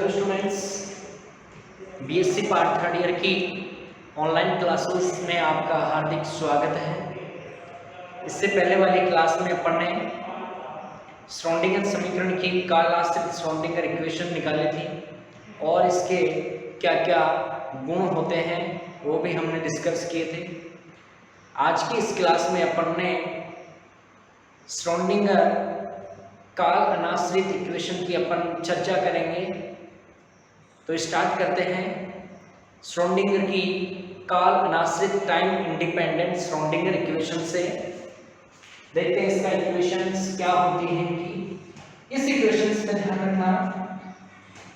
Hello students, BSc part third year की online classes में आपका हार्दिक स्वागत है। इससे पहले वाली क्लास में अपन ने श्रोडिंगर समीकरण की काल आश्रित श्रोडिंगर इक्वेशन निकाली थी और इसके क्या क्या गुण होते हैं वो भी हमने डिस्कस किए थे। आज की इस क्लास में अपन ने श्रोडिंगर काल अनाश्रित इक्वेशन की अपन चर्चा करेंगे। तो स्टार्ट करते हैं। श्रोडिंगर की काल अनाश्रित टाइम इंडिपेंडेंट श्रोडिंगर इक्वेशन से देखते हैं इसका इक्वेशंस क्या होती हैं। कि इस इक्वेशंस में ध्यान रखना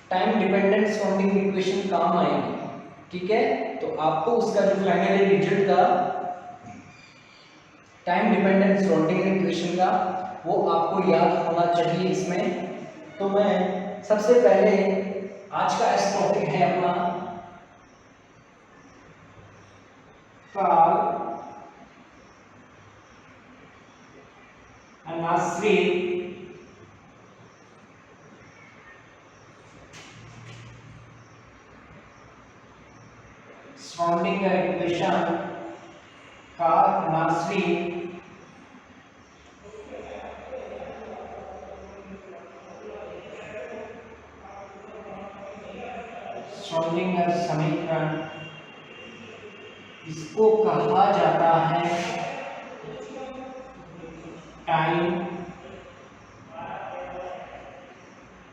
टाइम डिपेंडेंट श्रोडिंगर इक्वेशन काम आएगी, ठीक है। तो आपको उसका जो फाइनली रिजल्ट का टाइम डिपेंडेंट श्रोडिंगर इक्वेशन का वो आपको याद होना चाहिए इसमें। तो मैं सबसे पहले आज का इस टॉपिक है अपना काल अनाश्रित श्रोडिंगर इक्वेशन काल अनाश्रित श्रोडिंगर समीकरण, इसको कहा जाता है time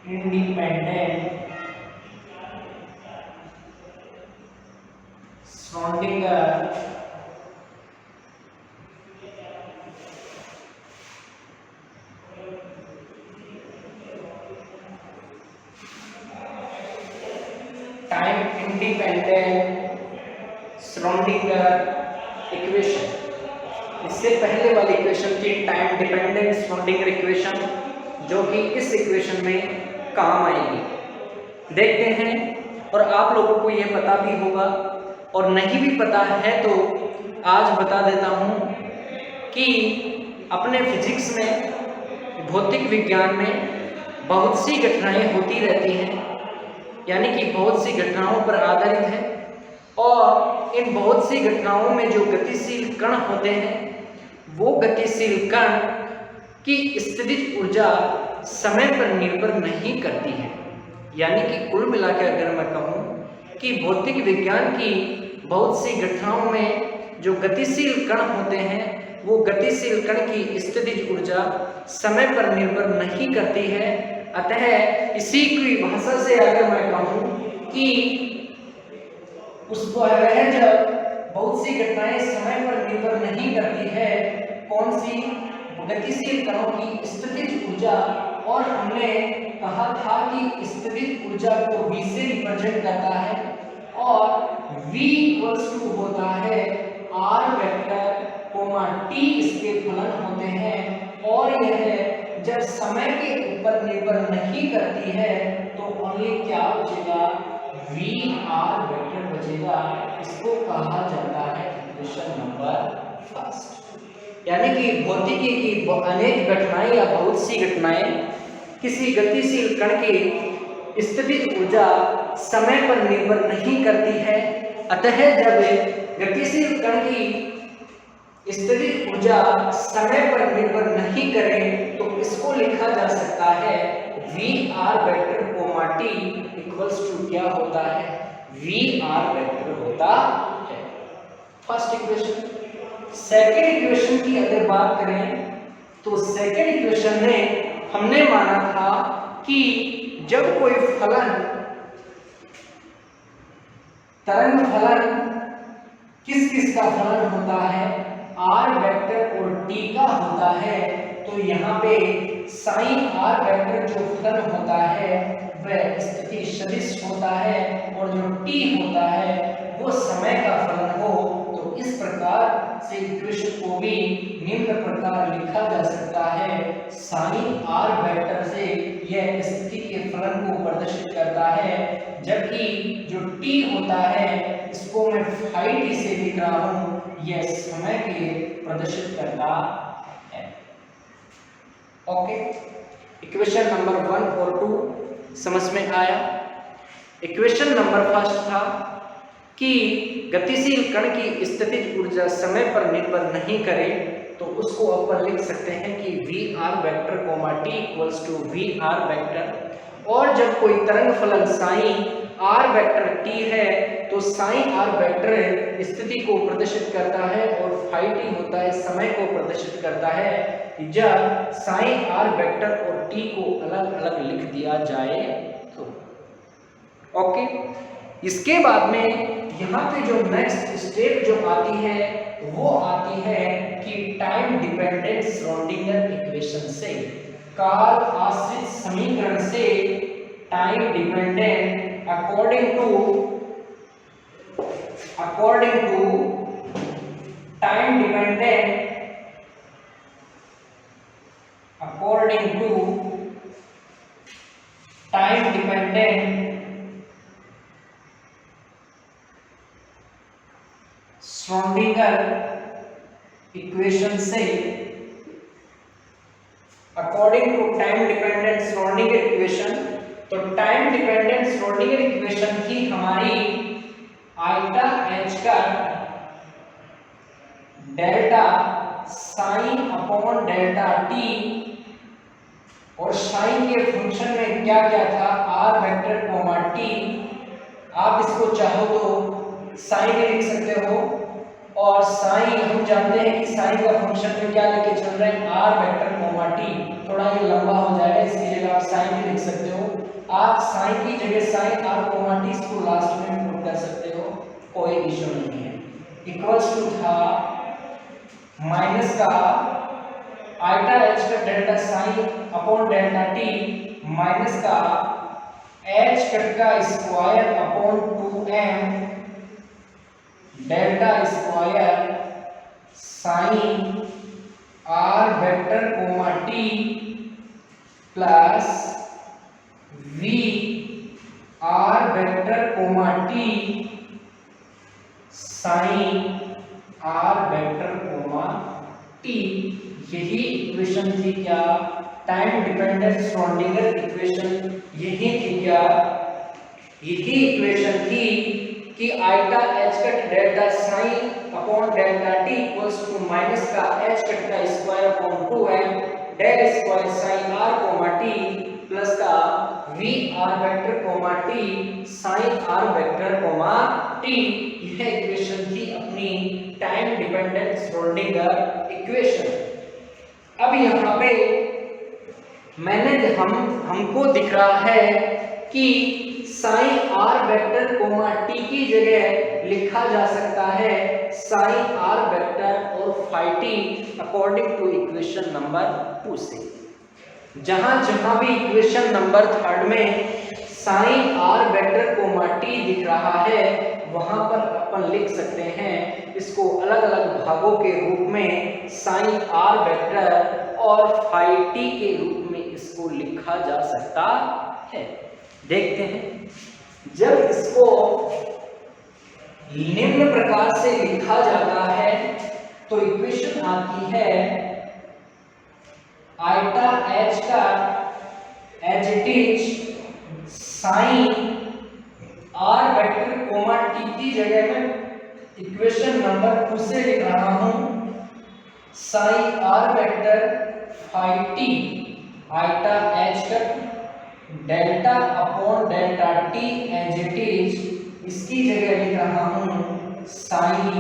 independent Schrodinger time independent Schrodinger equation. इससे पहले वाली इक्वेशन थी टाइम डिपेंडेंट श्रोडिंगर इक्वेशन, जो कि इस इक्वेशन में काम आएगी। देखते हैं। और आप लोगों को यह पता भी होगा और नहीं भी पता है तो आज बता देता हूं कि अपने फिजिक्स में, भौतिक विज्ञान में बहुत सी घटनाएं होती रहती हैं, यानी कि बहुत सी घटनाओं पर आधारित है। और इन बहुत सी घटनाओं में जो गतिशील कण होते हैं वो गतिशील कण की स्थितिज ऊर्जा समय पर निर्भर नहीं करती है। यानी कि कुल मिलाकर अगर मैं कहूँ कि भौतिक विज्ञान की बहुत सी घटनाओं में जो गतिशील कण होते हैं वो गतिशील कण की स्थितिज ऊर्जा समय पर निर्भर नहीं करती है। अतः इसी की भाषा से अगर मैं कहूँ कि उसको वह जब बहुत सी घटनाएं समय पर निर्भर नहीं करती है, कौन सी, गतिशील कणों की स्थितिज ऊर्जा। और हमने कहा था कि स्थितिज ऊर्जा को v से रिप्रेजेंट करता है और v इक्वल्स टू होता है r वेक्टर कोमा t इसके फलन होते हैं। और यह जब समय के ऊपर निर्भर नहीं करती है तो ओनली क्या बचेगा, v r वेक्टर बचेगा। इसको कहा जाता है इक्वेशन नंबर फर्स्ट। यानी कि भौतिकी की अनेक घटनाएं या बहुत सी घटनाएं किसी गतिशील कण की स्थितिज ऊर्जा समय पर निर्भर नहीं करती है। अतः जब गतिशील कण की स्थितिज ऊर्जा समय पर निर्भर नहीं करे तो इसको लिखा जा सकता है V are vector comma t equals to क्या होता है, वी आर वेक्टर होता है। First equation. सेकेंड इक्वेशन की अगर बात करें तो सेकेंड इक्वेशन में हमने माना था कि जब कोई फलन, तरंग फलन किस किस का फलन होता है, r वेक्टर और t का होता है, तो यहाँ पे साइन r वेक्टर जो फलन होता है वह स्थिति सदिश होता है और जो t होता है वो समय का फलन हो। तो इस प्रकार से इक्वेशन को भी निम्न प्रकार लिखा जा सकता है, साइन r वेक्टर से यह स्थिति के फलन को प्रदर्शित करता है, जबकि जो t होता है इसको मैं फाई t से लिख रहा हूं, यह समय के प्रदर्शित करता है। ओके, इक्वेशन नंबर 1 और 2 समझ में आया। इक्वेशन नंबर फर्स्ट था कि गतिशील कण की स्थितिज ऊर्जा समय पर निर्भर नहीं करे, तो उसको अपन लिख सकते हैं कि V are vector comma t equals to V are vector. और जब कोई तरंग फलन साइन आर वेक्टर टी है तो साइन आर वेक्टर स्थिति को प्रदर्शित करता है और फाई टी होता है समय को प्रदर्शित करता है। जब साइन आर वेक्टर और टी को अलग अलग लिख दिया जाए तो ओके। इसके बाद में यहाँ पे जो नेक्स्ट स्टेप जो आती है वो आती है कि टाइम डिपेंडेंट श्रोडिंगर इक्वेशन से, काल आश्रित समीकरण से time dependent according to time dependent Schrodinger equation से, according to time dependent Schrodinger equation. तो टाइम डिपेंडेंट श्रोडिंगर इक्वेशन थी हमारी आइटा एच का delta sign upon delta T, और साइन के फंक्शन में क्या क्या था आर वेक्टर कोमा टी। आप इसको चाहो तो साइन में लिख सकते हो, और साइन हम जानते हैं कि साइन का फंक्शन में क्या लेके चल रहे हैं आर वेक्टर कोमा टी। थोड़ा ये लंबा हो जाएगा, इसकी जगह आप साइन भी लिख सकते हो। आप साइन की जगह साइन आर कोमा टी इसको लास्ट में पुट कर सकते हो, कोई इश्यू नहीं है। इक्वल्स टू था माइनस का आइटा एच का delta sign upon delta t minus का एच कट का square upon 2m delta square sign are vector comma T plus V are vector comma T sign are vector comma t. यही equation थी क्या time dependent Schrodinger equation, यही थी क्या, यही equation थी कि iota H cut delta sign upon delta T equals to minus का एच कट का square upon 2m del square sign are comma T plus का V are vector comma T sign are vector comma T. यह equation थी अपनी time dependent Schrodinger equation. अब यहाँ पे हमको दिख रहा है कि sine are vector comma T की जगह लिखा जा सकता है साइन आर वेक्टर और phi t according to equation number 2 से। जहां भी इक्वेशन नंबर 3 में sine are vector comma t दिख रहा है वहां पर अपन लिख सकते हैं इसको अलग अलग भागों के रूप में साइन आर वेक्टर और फाई टी के रूप में इसको लिखा जा सकता है। देखते हैं जब इसको निम्न प्रकार से लिखा जाता है तो इक्वेशन आती है आइटा एच का as it is sine are vector comma T की जगह में इक्वेशन नंबर 2 से लिख रहा हूं sign are vector phi T iota H का delta upon delta T as it is, इसकी जगह लिख रहा हूं sign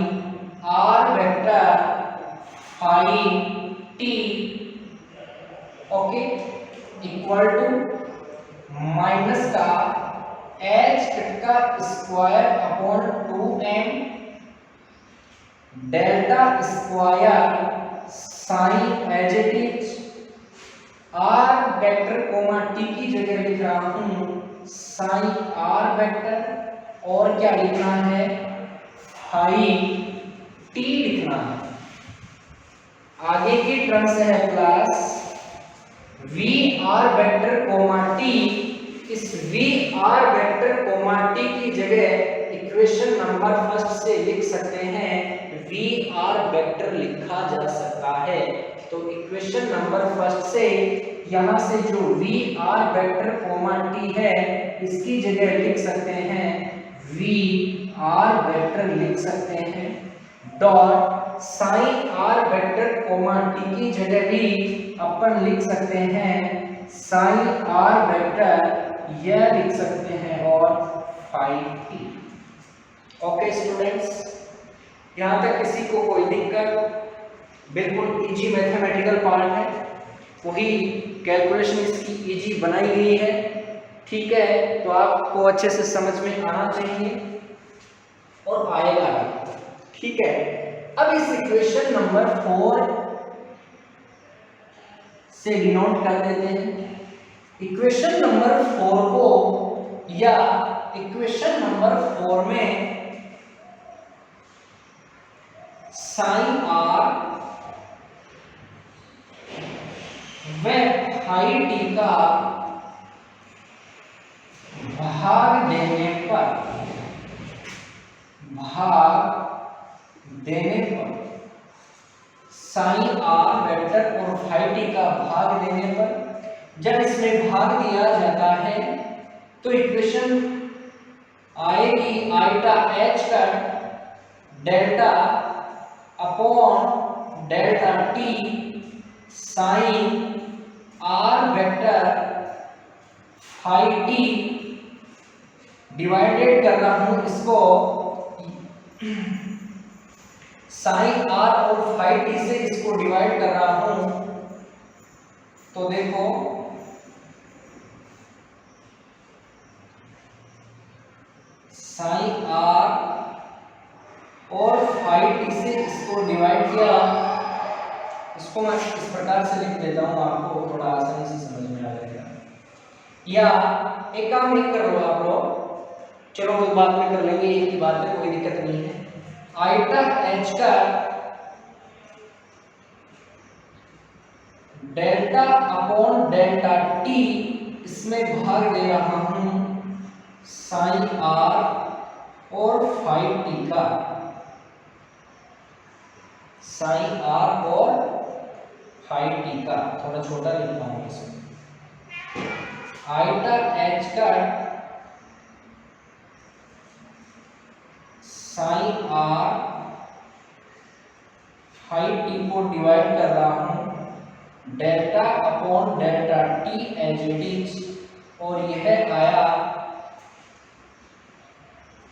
are vector phi T okay equal to minus का एच का square upon 2m delta square psi as it is R vector comma T की जगह लिख रहा हूं साइन आर वेक्टर और क्या लिखना है फाई टी लिखना है। आगे की टर्म्स है plus V are vector comma T. इस V are vector comma T की जगह इक्वेशन नंबर 1 से लिख सकते हैं वी आर वेक्टर लिखा जा सकता है तो इक्वेशन नंबर फर्स्ट से यहाँ से जो V are vector comma t है इसकी जगह लिख सकते हैं वी आर वेक्टर लिख सकते हैं dot sine are vector comma T की जगह भी अपन लिख सकते हैं साइन आर वेक्टर यह लिख सकते हैं और फाई टी। ओके स्टूडेंट्स, यहाँ तक किसी को कोई दिक्कत? बिल्कुल इजी मैथमेटिकल पार्ट है, वही कैलकुलेशन इसकी इजी बनाई गई है। ठीक है, तो आपको अच्छे से समझ में आना चाहिए और आएगा भी। ठीक है, अब इस इक्वेशन नंबर 4 से डिनोट कर देते हैं। इक्वेशन नंबर 4 को या इक्वेशन नंबर 4 में साइन आर व फाई टी का भाग देने पर साइन आर वेक्टर और फाई टी का भाग देने पर जब इसमें भाग दिया जाता है तो इक्वेशन आएगी आइटा एच का delta upon delta t sign are vector phi t divided कर रहा हूं इसको साइन आर और फाई टी से इसको डिवाइड कर रहा हूं। तो देखो साइन आर और फाई टी से इसको डिवाइड किया, इसको मैं इस प्रकार से लिख देता हूं, आपको थोड़ा आसानी से समझ में आ जाएगा। या एक काम नहीं कर लो आप लोग, चलो वो बात में कर लेंगे, एक ही बात है, कोई दिक्कत नहीं है। आइटा एच का डेल्टा अपॉन डेल्टा टी इसमें भाग दे रहा हूं साइन आर और फाई टी का, साइन आर और फाई टी का, थोड़ा छोटा लिखता हूं इसमें। आइटा एच का साइन आर फाई टी को डिवाइड कर रहा हूं delta upon delta T as it is, और यह आया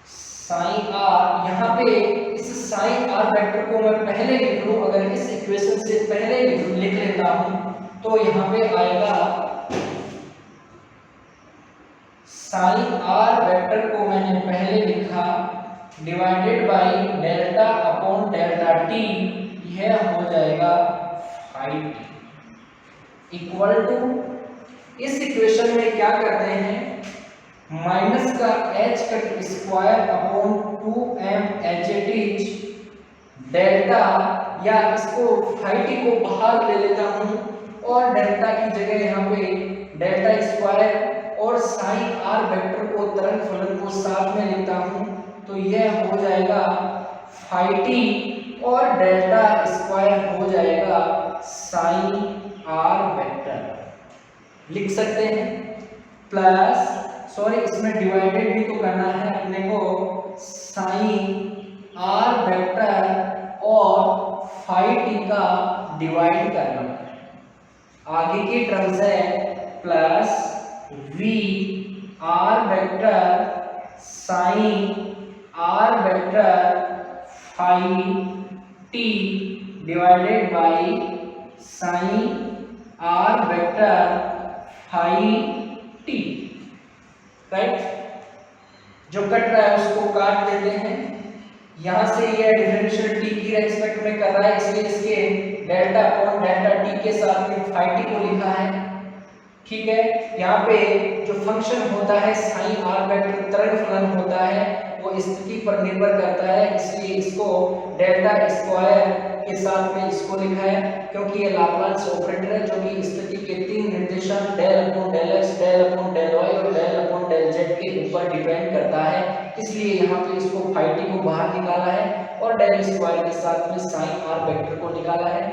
साइन आर। यहाँ पे इस साइन आर वेक्टर को मैं पहले लिख लूं, अगर इस इक्वेशन से पहले लिख लेता हूं तो यहाँ पे आएगा साइन आर वेक्टर को मैंने पहले लिखा divided by delta upon delta T, यह हो जाएगा फाई टी इक्वल टू, इस इक्वेशन में क्या करते हैं माइनस का h का square upon 2m H it is delta, या इसको फाई टी को बाहर ले लेता हूं और डेल्टा की जगह यहाँ पे डेल्टा स्क्वायर और साइन आर वेक्टर को तरंग फलन को साथ में लेता हूं, तो यह हो जाएगा फाई टी और डेल्टा स्क्वायर हो जाएगा साइन आर वेक्टर, लिख सकते हैं। प्लस सॉरी, इसमें डिवाइडेड भी तो करना है अपने को, साइन आर वेक्टर और फाई टी का डिवाइड करना है। आगे की टर्म्स है plus V are vector sine are vector phi t divided by sine are vector phi t, right. जो कट रहा है उसको काट देते हैं। यहां से यह डिफरेंशियल टी की रेस्पेक्ट में कर रहा है, इसलिए इसके डेल्टा अपॉन डेल्टा टी के साथ में फाई टी को लिखा है। ठीक है, यहाँ पे जो फंक्शन होता है साइन आर वेक्टर तरंग फलन होता है, वो स्थिति पर निर्भर करता है, इसलिए इसको डेल्टा स्क्वायर के साथ में इसको लिखा है, क्योंकि ये लाप्लास ऑपरेटर है जो कि स्थिति के तीन निर्देशांक del upon del x, del upon del y और डेल अपॉन डेल जेड के ऊपर डिपेंड करता है, इसलिए यहाँ पे इसको फाई टी को बाहर निकाला है और डेल स्क्वायर के साथ में साइन आर वेक्टर को निकाला है।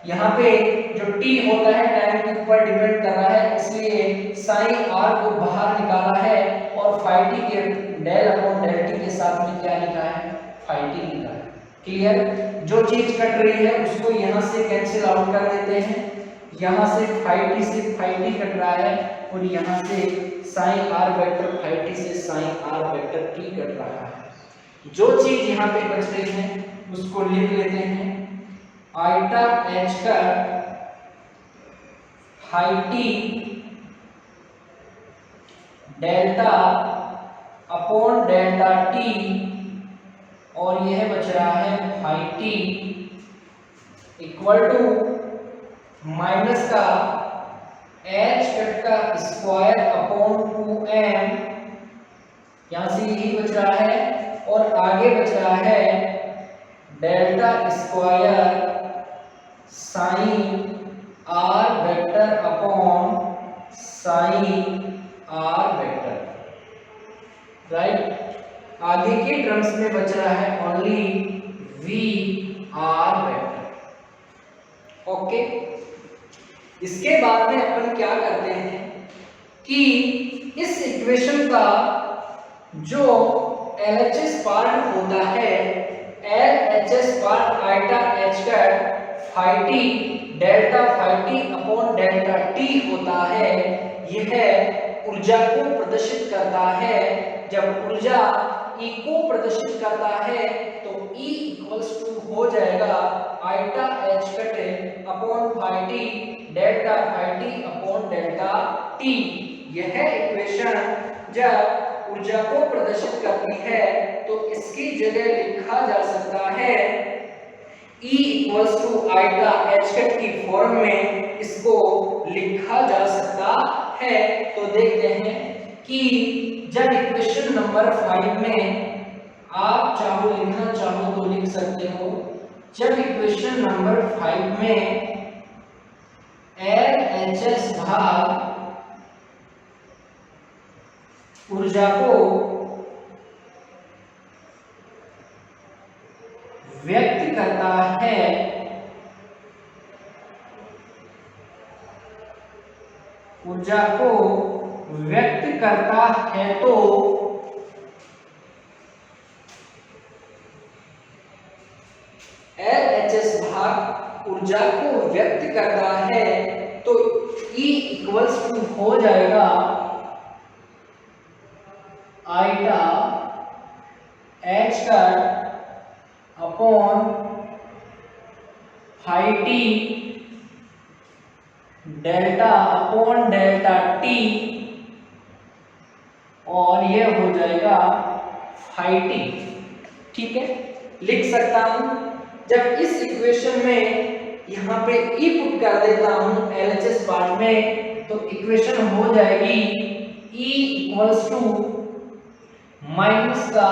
यहाँ पे जो t होता है टाइम के ऊपर डिपेंड कर रहा है, इसलिए साइन r को बाहर निकाला है और phi t के डेल अपॉन डेल t के साथ में क्या लिखा है, phi t लिखा है। क्लियर? जो चीज कट रही है उसको यहाँ से कैंसिल आउट कर देते हैं, यहाँ से phi t से phi t कट रहा है और यहाँ से sin r vector phi t से sin r vector t cut रहा है। जो चीज यहाँ पे बच रही है उसको लिख लेते हैं आइटा h का phi t delta upon delta t और यह बच रहा है phi t equal to minus का h कट का स्क्वायर अपॉन 2m, यहां से यही बच रहा है और आगे बच रहा है delta square sign r vector upon sine r vector, right. आगे के टर्म्स में बच रहा है only v r vector. Okay, इसके बाद में अपन क्या करते हैं कि इस इक्वेशन का जो LHS पार्ट होता है, LHS पार्ट आइटा h का phi t delta phi t upon delta t होता है, यह ऊर्जा को प्रदर्शित करता है। जब ऊर्जा E को प्रदर्शित करता है तो E इक्वल्स टू हो जाएगा आइटा h कटे upon phi t delta phi t upon delta t। यह इक्वेशन जब ऊर्जा को प्रदर्शित करती है तो इसकी जगह लिखा जा सकता है E equals to iota h cut की फॉर्म में इसको लिखा जा सकता है। तो देखते हैं कि जब इक्वेशन नंबर 5 में आप चाहो लिखना चाहो तो लिख सकते हो, जब इक्वेशन नंबर 5 में LHS भाग ऊर्जा को व्यक्त करता है, ऊर्जा को व्यक्त करता है तो LHS भाग ऊर्जा को व्यक्त करता है तो E इक्वल्स टू हो जाएगा आइटा h का upon phi t delta upon delta t और यह हो जाएगा phi t। ठीक है, लिख सकता हूं। जब इस इक्वेशन में यहाँ पे E पुट कर देता हूं LHS पार्ट में तो इक्वेशन हो जाएगी E इक्वल्स टू माइनस का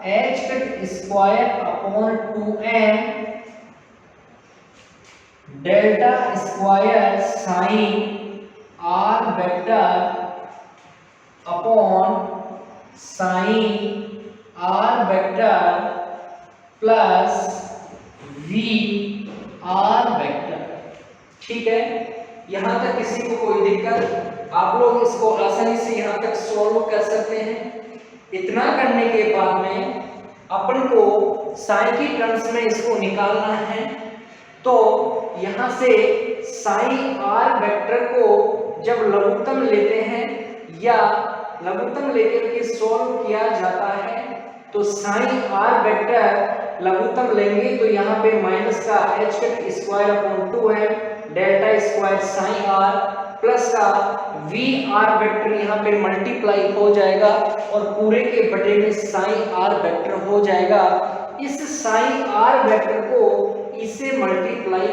h cut square upon 2m delta square sign r vector upon sine r vector plus v r vector. ठीक है, यहां तक किसी को कोई दिक्कत? आप लोग इसको आसानी से यहां तक सॉल्व कर सकते हैं। इतना करने के बाद में अपन को साइन की टर्म्स में इसको निकालना है, तो यहां से साइन r वेक्टर को जब लघुत्तम लेते हैं या लघुत्तम लेकर के सॉल्व किया जाता है तो साइन r वेक्टर लघुत्तम लेंगे तो यहाँ पे माइनस का h cut square upon 2m delta square sign r plus का v r वेक्टर यहाँ पे मल्टीप्लाई हो जाएगा और पूरे के बटे में साइन r वेक्टर हो जाएगा। इस साइन r वेक्टर को इससे मल्टीप्लाई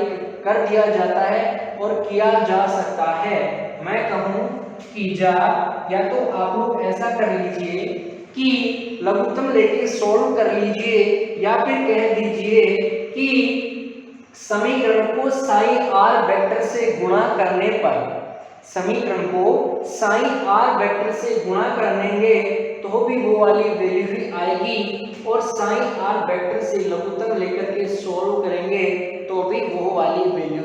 कर दिया जाता है और किया जा सकता है। मैं कहूँ कि या तो आप लोग ऐसा कर लीजिए कि लघुत्तम लेके सॉल्व कर लीजिए या फिर कह दीजिए कि समीकरण को साइन r वेक्टर से गुणा करने पर, समीकरण को साइन r वेक्टर से गुणा करेंगे तो भी वो वाली वैल्यू ही आएगी और साइन r वेक्टर से लघुत्तम लेकर के सॉल्व करेंगे तो भी वो वाली वैल्यू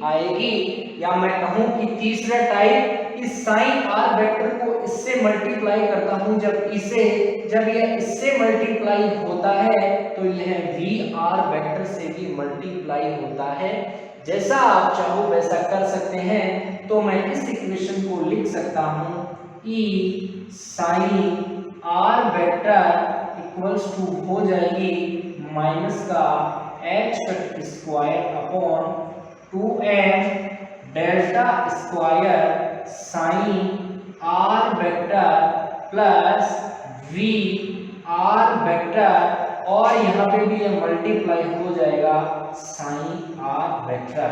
आएगी। या मैं कहूं कि तीसरा टाइप, इस साइन आर वेक्टर को इससे मल्टीप्लाई करता हूं, जब यह इससे मल्टीप्लाई होता है तो यह वी आर वेक्टर से भी मल्टीप्लाई होता है। जैसा आप चाहो वैसा कर सकते हैं। तो मैं इस इक्वेशन को लिख सकता हूं, E psi are vector equals to हो जाएगी माइनस का H cut square upon 2m delta square sign are vector plus V are vector, और यहाँ पे भी ये मल्टीप्लाई हो जाएगा साइन आर वेक्टर।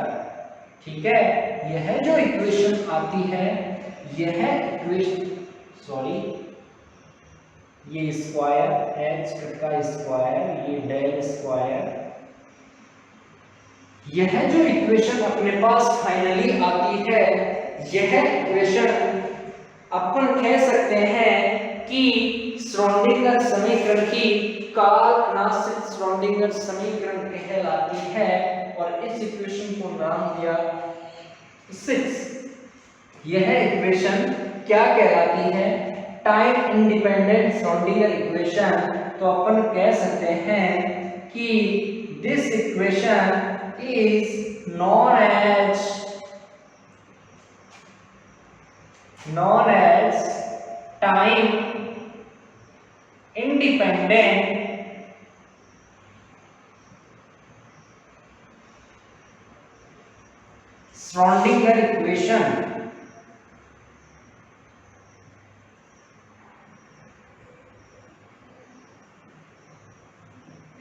ठीक है, यह जो इक्वेशन आती है, यह इक्वेशन ये स्क्वायर एच का स्क्वायर, ये डेल स्क्वायर, यह जो इक्वेशन अपने पास फाइनली आती है, यह इक्वेशन अपन कह सकते हैं कि श्रोडिंगर समीकरण की कालनाश्रित श्रोडिंगर समीकरण कहलाती है। और इस इक्वेशन को नाम दिया 6। यह इक्वेशन क्या कहलाती है? Time independent Schrodinger equation. तो अपन कह सकते हैं कि this equation is known as time independent Schrödinger equation।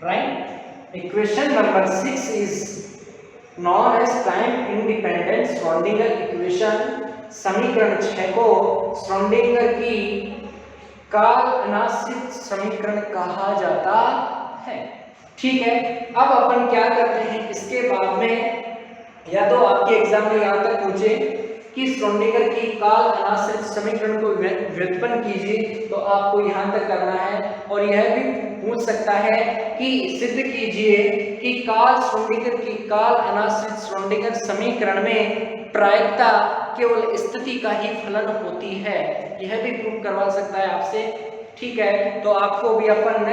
Right? Equation number 6 is known as time independent Schrödinger equation। समीकरण 6 को श्रोडिंगर की कालनाश्रित समीकरण कहा जाता है। ठीक है, अब अपन क्या करते हैं इसके बाद में, या तो आपके एग्जाम में यहाँ तक पूछे कि श्रोडिंगर की कालनाश्रित समीकरण को व्युत्पन्न कीजिए, तो आपको यहाँ तक करना है। और यह भी पूछ सकता है कि सिद्ध कीजिए कि श्रोडिंगर की कालनाश्रित श्रोडिंगर समीकरण में प्रायिकता केवल स्थिति का ही फलन होती है, यह भी प्रूव करवा सकता है आपसे। ठीक है, तो आपको भी अपन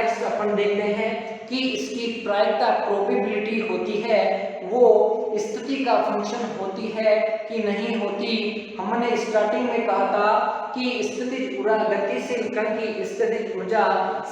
देखते हैं कि इसकी प्रायिकता प्रोबेबिलिटी होती है, वो स्थिति का फंक्शन होती है कि नहीं होती। हमने स्टार्टिंग में कहा था कि स्थितिज ऊर्जा गतिशील कण की स्थितिज ऊर्जा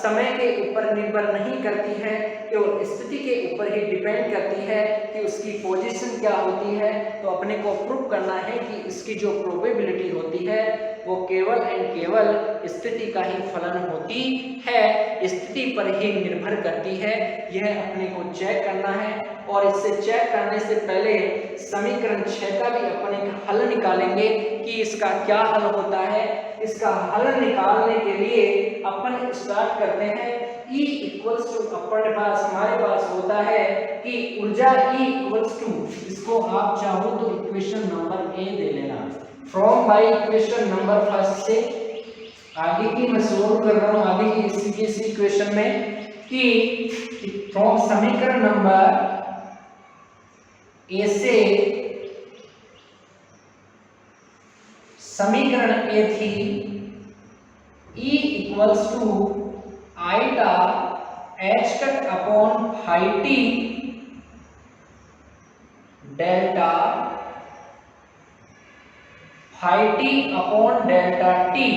समय के ऊपर निर्भर नहीं करती है, केवल स्थिति के ऊपर ही डिपेंड करती है कि उसकी पोजीशन क्या होती है। तो अपने को प्रूव करना है कि इसकी जो प्रोबेबिलिटी होती है वो केवल एंड केवल स्थिति का ही फलन होती है, स्थिति पर ही निर्भर करती है। यह अपने को चेक करना है। और इससे चेक करने से पहले समीकरण 6 का भी अपन एक हल निकालेंगे कि इसका क्या हल होता है। इसका हल निकालने के लिए अपन स्टार्ट करते हैं। E इक्वल्स टू हमारे पास होता है कि ऊर्जा E इक्वल्स टू, इसको आप चाहो तो इक्वेशन नंबर ए दे लेना, from by equation number first से आगे की मैं सोल्व कर रहा हूं, आगे की इसी इक्वेशन में कि फ्रॉम समीकरण नंबर ए से, समीकरण ए थी E equals to iota H cut upon phi t delta phi t upon delta t,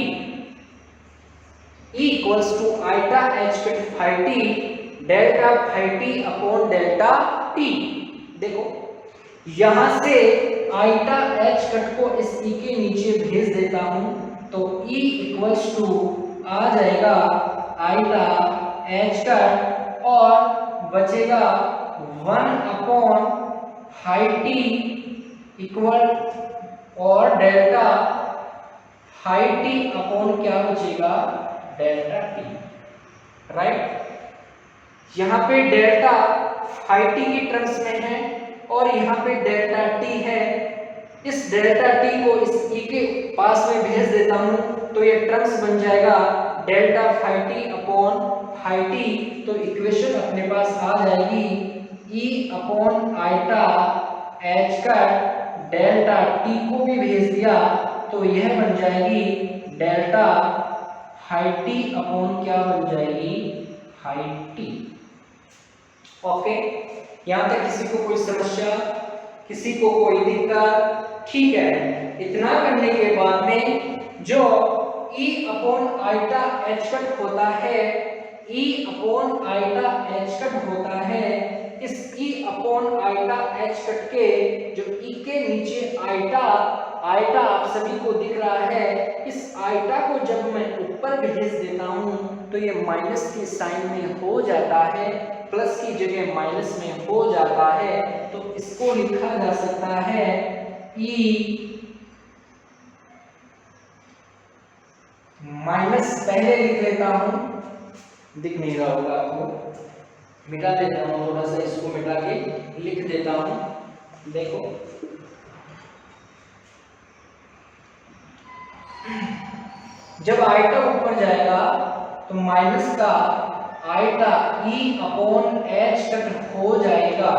E equals to iota H cut phi t delta phi t upon delta t. देखो यहां से iota H cut को इस E के नीचे भेज देता हूं, तो E इक्वल्स टू आ जाएगा आइटा एच कट और बचेगा 1 अपॉन फाई टी इक्वल और डेल्टा फाई टी अपॉन क्या बचेगा, डेल्टा टी। राइट, यहाँ पे डेल्टा फाई टी की टर्म्स में है और यहाँ पे डेल्टा टी है। इस डेल्टा टी को इस ई के पास में भेज देता हूँ, तो ये टर्म्स बन जाएगा delta phi t upon phi t. तो इक्वेशन अपने पास आ जाएगी E अपॉन आइटा एच का डेल्टा टी को भी भेज दिया तो यह बन जाएगी डेल्टा हाई टी अपॉन क्या बन जाएगी, हाई टी। ओके, यहां तक किसी को कोई समस्या, किसी को कोई दिक्कत? ठीक है, इतना करने के बाद में जो E upon iota H cut होता है, E upon iota H cut होता है, इस E upon iota H cut के जो E के नीचे आइटा आप सभी को दिख रहा है, इस आइटा को जब मैं ऊपर भेज देता हूं तो ये माइनस के साइन में हो जाता है, प्लस की जगह माइनस में हो जाता है, तो इसको लिखा जा सकता है E माइनस, पहले लिख लेता हूं, दिख नहीं रहा होगा आपको, मिटा देता हूं, थोड़ा सा इसको मिटा के लिख देता हूं। देखो जब आइटा ऊपर जाएगा तो माइनस का iota E upon h cut हो जाएगा,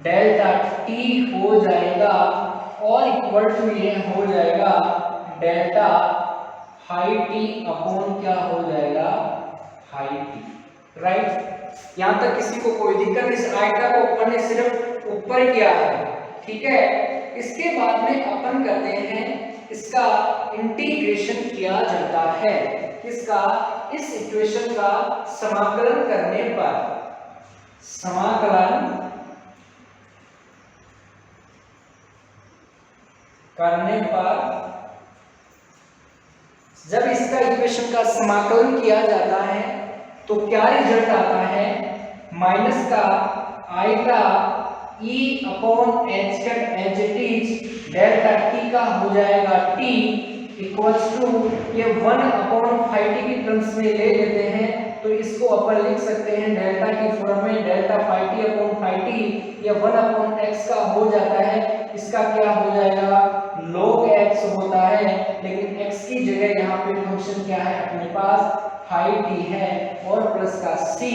डेल्टा टी हो जाएगा और इक्वल टू ये हो जाएगा डेल्टा हाई टी अपॉन क्या हो जाएगा, हाई टी। राइट, यहां तक किसी को कोई दिक्कत? इस आइटा को अपन ने सिर्फ ऊपर किया है, ठीक है। इसके बाद में अपन करते हैं इसका इंटीग्रेशन किया जाता है, इसका इस इक्वेशन का समाकलन करने पर, समाकलन करने पर जब इसका इक्वेशन का समाकलन किया जाता है तो क्या रिजल्ट आता है, माइनस का iota E upon h cut as it is delta t का हो जाएगा टी इक्वल्स टू ये 1 अपॉन फाई टी की टर्म्स में ले लेते हैं तो इसको अपन लिख सकते हैं डेल्टा की फॉर्म में, delta phi t upon phi t, ये 1 अपॉन एक्स का हो जाता है, इसका क्या हो जाएगा, log x होता है, लेकिन x की जगह यहाँ पे फंक्शन क्या है अपने पास, फाई टी है, और प्लस का c,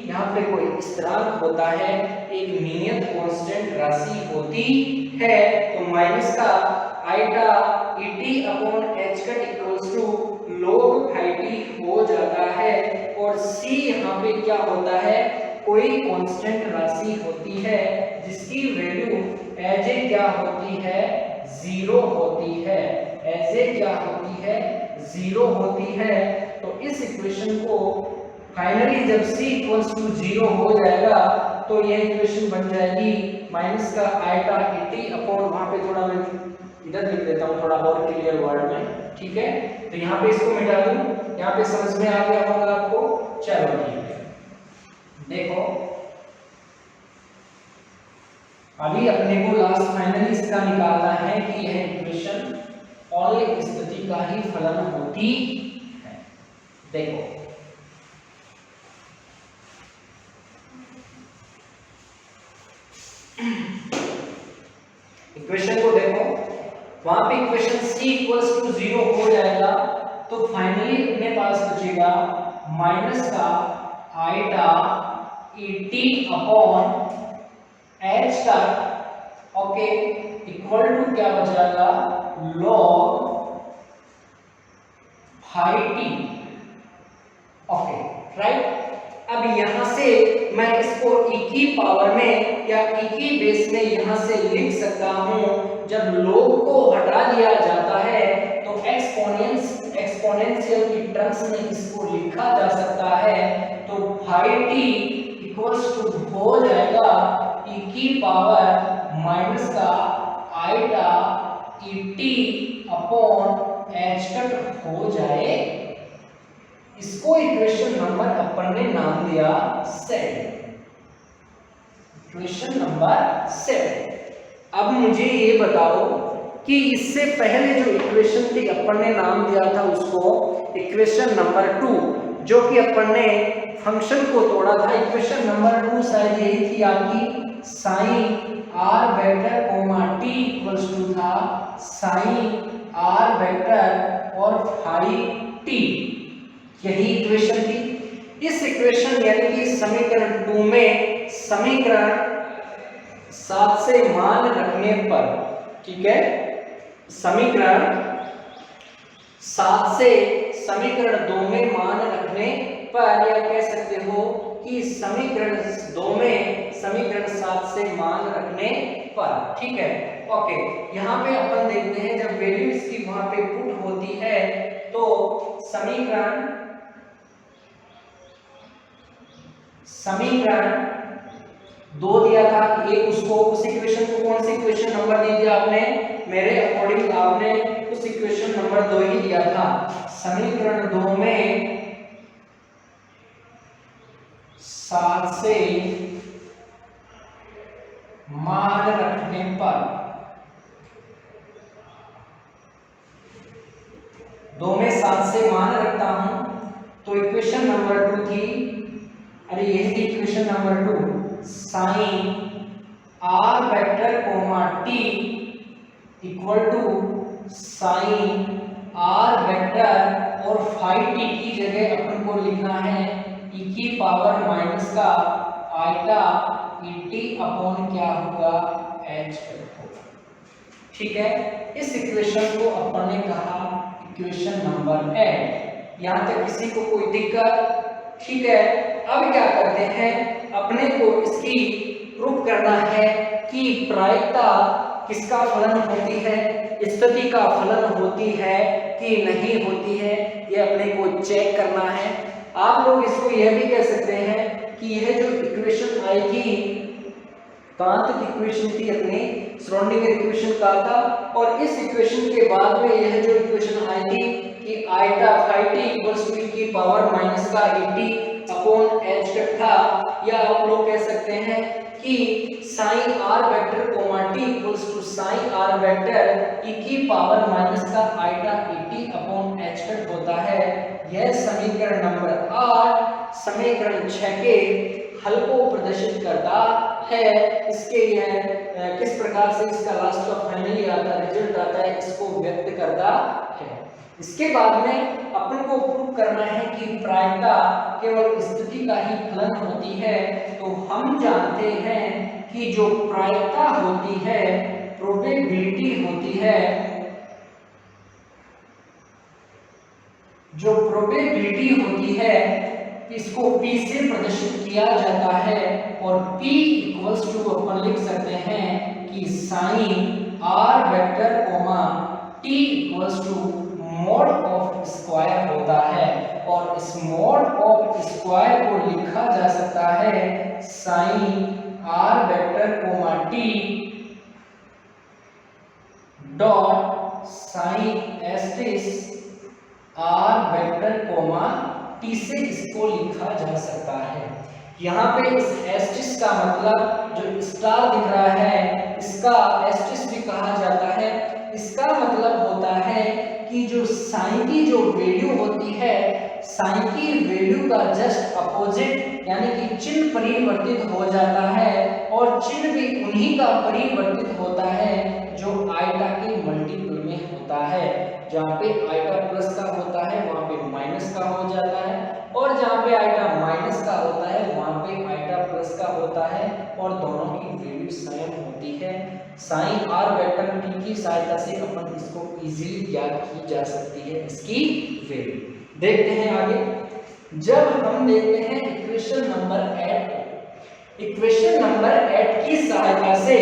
यहाँ पे कोई स्थिरांक होता है, एक नियत कांस्टेंट राशि होती है, तो माइनस का iota et upon h cut equals to log phi t हो जाता है, और c यहाँ पे क्या होता है, कोई कांस्टेंट राशि होती है जिसकी वैल्यू एज ए क्या होती है, 0 होती है, एज ए क्या होती है, 0 होती है। तो इस इक्वेशन को फाइनली जब c इक्वल्स टू 0 हो जाएगा तो यह इक्वेशन बन जाएगी माइनस का आइटा et अपॉन, वहां पे थोड़ा मैं इधर लिख देता हूं थोड़ा और क्लियर वर्ड में, ठीक है। तो यहाँ पे इसको मिटा दूं, यहाँ पे समझ में आ गया होगा आपको, चलो ठीक है। देखो अभी अपने को लास्ट फाइनली इसका निकालना है कि यह इक्वेशन औलिक स्थिति का ही फलन होती है। देखो इक्वेशन को देखो, वहां पे इक्वेशन c इक्वल्स टू 0 हो जाएगा तो फाइनली अपने पास बचेगा माइनस का आइटा et अपॉन h का, ओके, इक्वल टू क्या बचेगा, log phi T, okay, right. अब यहां से मैं इसको e की पावर में या e की बेस में यहां से लिख सकता हूं, जब log को हटा दिया जाता है तो एक्सपोनेंशियल की टर्म्स में इसको लिखा जा सकता है, तो फाई टी इक्वल्स टू हो जाएगा e की पावर माइनस का iota et upon h cut हो जाए, इसको इक्वेशन नंबर अपन ने नाम दिया 7, इक्वेशन नंबर 7। अब मुझे ये बताओ कि इससे पहले जो इक्वेशन थी अपन ने नाम दिया था उसको इक्वेशन नंबर 2, जो कि अपन ने फंक्शन को तोड़ा था, इक्वेशन नंबर 2 शायद यही थी आपकी, sine are vector comma t equals to था साइन आर वेक्टर और फाई टी, यही इक्वेशन इस इक्वेशन यानी कि समीकरण 2 में 7 से मान रखने पर, ठीक है, समीकरण 7 से समीकरण 2 में मान रखने पर, या कह सकते हो कि समीकरण 2 में समीकरण 7 से मान रखने पर, ठीक है। ओके, यहाँ पे अपन देखते हैं जब वैल्यू इसकी वहां पे पुट होती है तो समीकरण 2 दिया था कि एक उसको उस इक्वेशन को कौन सी इक्वेशन नंबर दी थी आपने, मेरे अकॉर्डिंग आपने उस इक्वेशन नंबर 2 ही दिया था। समीकरण 2 में 7 से मान रखने पर, 2 में 7 से मान रखता हूं तो इक्वेशन नंबर 2 थी, अरे यही थी equation number 2, sine are vector comma t equal to sine are vector और फाई टी की जगह अपन को लिखना है e की पावर माइनस का आइटा टी अपॉन क्या होगा h होगा, ठीक है। इस इक्वेशन को अपन ने कहा इक्वेशन नंबर 8। यहां तक किसी को कोई दिक्कत, ठीक है। अब क्या करते हैं, अपने को इसकी प्रूफ करना है कि प्रायिकता किसका फलन होती है, स्थिति का फलन होती है कि नहीं होती है, ये अपने को चेक करना है। आप लोग इसको यह भी कह सकते हैं कि यह जो इक्वेशन आई थी, कहां तक इक्वेशन थी अपनी, सराउंडिंग इक्वेशन का था, और इस इक्वेशन के बाद में यह जो इक्वेशन आई थी कि iota phi t equals to की पावर माइनस का टी अपॉन h कट था, या आप लोग कह सकते हैं कि sine are vector comma t equals to sine are vector e की पावर माइनस का iota t upon h cut होता है। यह समीकरण नंबर 8 समीकरण 6 के हल को प्रदर्शित करता है। इसके यह किस प्रकार से इसका लास्ट ऑफ फाइनली आता रिजल्ट आता है, इसको व्यक्त करता है। इसके बाद में अपन को प्रूव करना है कि प्रायिकता केवल स्थिति का ही फलन होती है। तो हम जानते हैं कि जो प्रायिकता होती है, प्रोबेबिलिटी होती है, जो प्रोबेबिलिटी होती है, इसको P से प्रदर्शित किया जाता है, और P इक्वल्स टू अपन लिख सकते हैं कि sine are vector comma T equals to mod of square होता है, और इस मॉड ऑफ स्क्वायर को लिखा जा सकता है sign are vector comma T dot psi asterisk are vector comma T से इसको लिखा जा सकता है। यहाँ पे इस एस्टिस का मतलब जो स्टार दिख रहा है, इसका एस्टिस भी कहा जाता है। इसका मतलब होता है कि जो साइन की जो वैल्यू होती है, साइन की वैल्यू का जस्ट अपोजिट यानी कि चिन्ह परिवर्तित हो जाता है, और चिन्ह भी उन्हीं का परिवर्तित होता है जो आइटा के मल्टीपल में होता है। जहाँ पे आइटा प्लस का होता है वहाँ पे माइनस का हो जाता है, और जहाँ पे आइटा माइनस का होता है वहाँ पे आइटा प्लस का होता है, और दोनों की वैल्यू सेम होती है। साइन आर वेक्टर टी की सहायता से अपन इसको इजीली ज्ञात की जा सकती है, इसकी वैल्यू। देखते हैं आगे। जब हम देखते हैं इक्वेशन नंबर 8, इक्वेशन नंबर 8 की सहायता से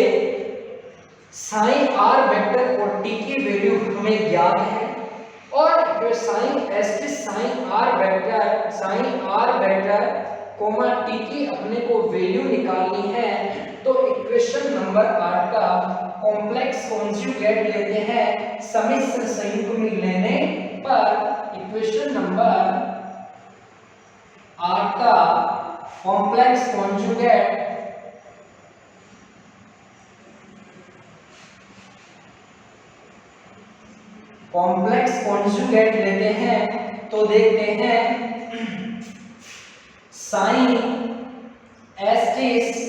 साइन आर वेक्टर और टी की वैल्यू हमें ज्ञात है, और जो psi asterisk psi are vector comma T की अपने को वैल्यू निकालनी है। तो इक्वेशन नंबर 8 का कॉम्प्लेक्स कॉन्जुगेट लेते हैं सम्मिश्र संयुग्म लेने पर। इक्वेशन नंबर 8 का कॉम्प्लेक्स कॉन्जुगेट लेते हैं तो देखते हैं psi asterisk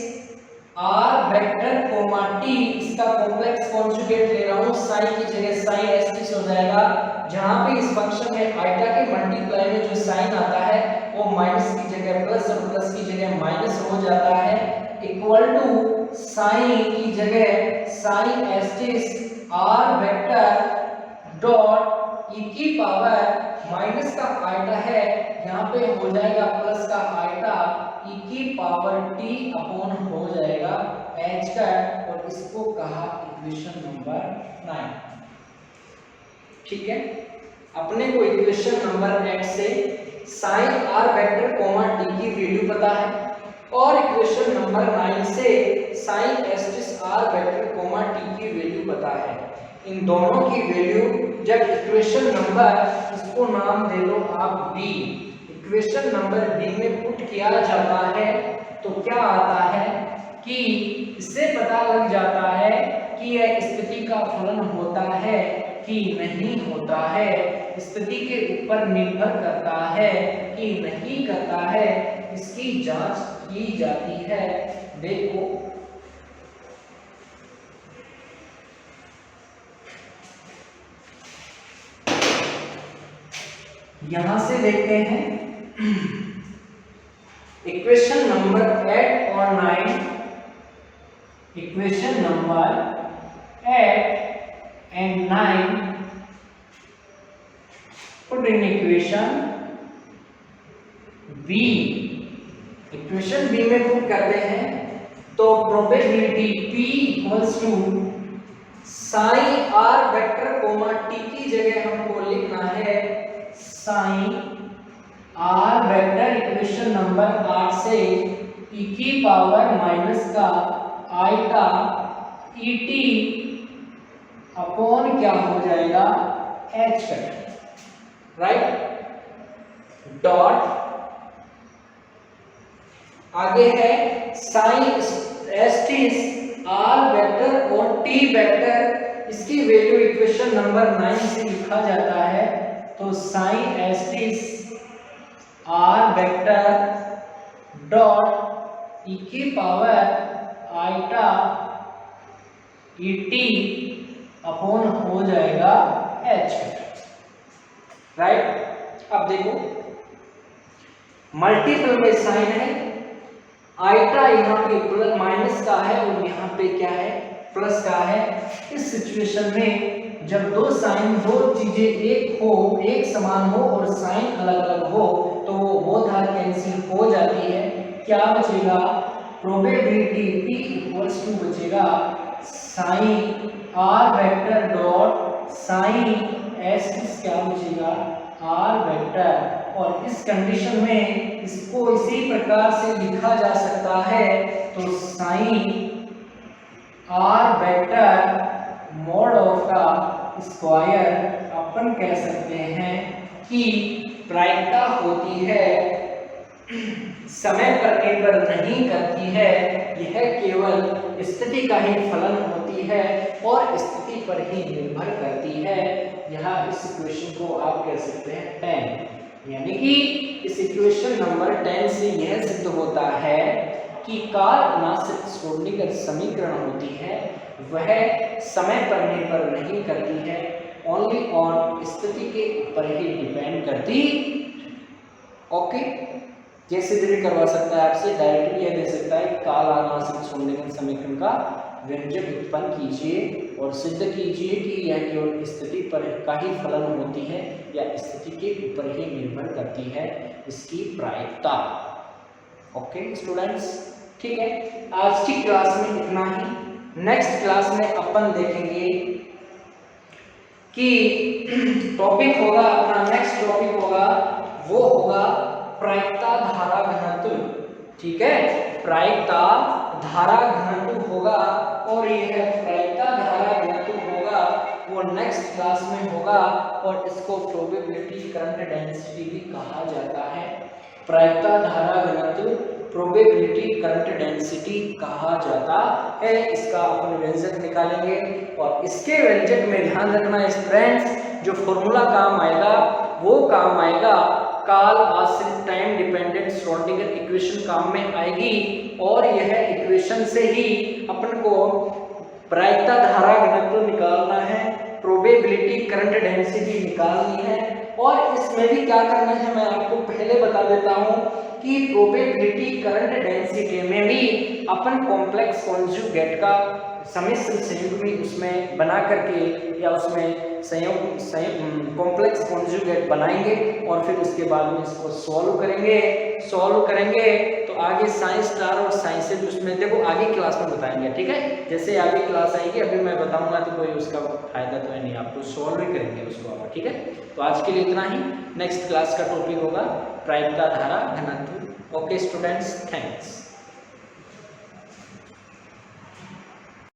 are vector comma T, इसका कॉम्प्लेक्स कॉन्जुगेट ले रहा हूं, साइन की जगह साइन एस्टिस हो जाएगा। जहां पे इस फंक्शन में आइटा के मल्टीप्लाई में जो साइन आता है वो माइनस की जगह प्लस और प्लस की जगह माइनस हो जाता है, इक्वल टू साइन की जगह psi asterisk are vector dot E की पावर माइनस का आइटा है, यहाँ पे हो जाएगा प्लस का आइटा ई की पावर टी अपॉन हो जाएगा एच का, और इसको कहा इक्वेशन नंबर 9। ठीक है, अपने को इक्वेशन नंबर 8 से psi are vector comma T की वैल्यू पता है, और इक्वेशन नंबर 9 से psi asterisk are vector comma T की वैल्यू पता है। इन दोनों की वैल्यू जब इक्वेशन नंबर, इसको नाम दे दो आप बी, इक्वेशन नंबर बी में पुट किया जाता है तो क्या आता है कि इससे पता लग जाता है कि यह स्थिति का फलन होता है कि नहीं होता है, स्थिति के ऊपर निर्भर करता है कि नहीं करता है, इसकी जांच की जाती है। देखो यहां से देखते हैं इक्वेशन नंबर 8 और 9, equation number 8 and 9 put in equation B, equation B में पुट करते हैं तो probability P equals to sine are vector comma T की जगह हमको लिखना है sign are vector, equation number 8 से e की पावर माइनस का आइटा ई टी अपॉन क्या हो जाएगा h का, राइट, डॉट आगे है साइन एस्टिस आर वेक्टर और टी वेक्टर, इसकी वैल्यू इक्वेशन नंबर 9 से लिखा जाता है तो psi asterisk are vector dot E की power iota E T upon हो जाएगा एच, राइट। अब देखो मल्टीपल में साइन है, आइटा यहाँ पे प्लस माइनस का है और यहाँ पे क्या है प्लस का है। इस सिचुएशन में जब दो साइन, दो चीजें एक समान हो और साइन अलग अलग हो तो वो बोथ आर कैंसिल हो जाती है। क्या बचेगा, प्रोबेबिलिटी P इक्वल्स टू बचेगा sine are vector dot sine s, क्या बचेगा आर वेक्टर, और इस कंडीशन में इसको इसी प्रकार से लिखा जा सकता है तो sine are vector mod of का स्क्वायर अपन कह सकते हैं कि प्रायिकता होती है, समय पर निर्भर नहीं करती है, यह केवल स्थिति का ही फलन होती है और स्थिति पर ही निर्भर करती है। यह इस इक्वेशन को आप कह सकते हैं 10, यानी कि इस इक्वेशन नंबर 10 से यह सिद्ध होता है कि काल अनाश्रित श्रोडिंगर समीकरण होती है वह समय पर निर्भर नहीं करती है, ओनली ऑन स्थिति के ऊपर ही डिपेंड करती। ओके, जैसे भी करवा सकता है आपसे, डायरेक्टली यह दे सकता है काल अनाश्रित श्रोडिंगर समीकरण का व्यंजक उत्पन्न कीजिए और सिद्ध कीजिए कि यह केवल स्थिति पर का ही फलन होती है या स्थिति के ऊपर ही निर्भर करती है इसकी प्रायिकता। ओके स्टूडेंट्स, ठीक है, आज की क्लास में इतना ही। नेक्स्ट क्लास में अपन देखेंगे कि टॉपिक होगा अपना, नेक्स्ट टॉपिक होगा वो होगा प्रायिकता धारा घनत्व। ठीक है, प्रायिकता धारा घनत्व होगा और यह प्रायिकता धारा घनत्व होगा वो नेक्स्ट क्लास में होगा और इसको प्रोबेबिलिटी करंट डेंसिटी भी कहा जाता है। प्रायिकता धारा घनत्व प्रोबेबिलिटी करंट डेंसिटी कहा जाता है। इसका अपन व्यंजक निकालेंगे और इसके व्यंजक में ध्यान रखना स्टूडेंट्स, जो फॉर्मूला काम आएगा वो काम आएगा काल आश्रित टाइम डिपेंडेंट श्रोडिंगर इक्वेशन काम में आएगी और यह इक्वेशन से ही अपन को प्रायिकता धारा घनत्व निकालना है, प्रोबेबिलिटी करंट डेंसिटी निकालनी है और इसमें भी क्या करना है मैं आपको पहले बता देता हूँ कि प्रोबेबिलिटी करंट डेंसिटी में भी अपन कॉम्प्लेक्स कॉन्जुगेट का सम्मिश्र संयुग्मी में उसमें बना करके या उसमें कॉम्प्लेक्स कॉन्जुगेट बनाएंगे और फिर उसके बाद में इसको सॉल्व करेंगे तो आगे साइंस स्टार और साइंस से उसमें देखो आगे क्लास में बताएंगे, ठीक है। जैसे आगे क्लास आएगी अभी मैं बताऊंगा तो कोई उसका फायदा तो है नहीं, आपको सॉल्व ही करेंगे उसको आप, ठीक है। तो आज के लिए इतना ही, नेक्स्ट क्लास का टॉपिक होगा प्रायिकता धारा घनत्व। Okay students, thanks.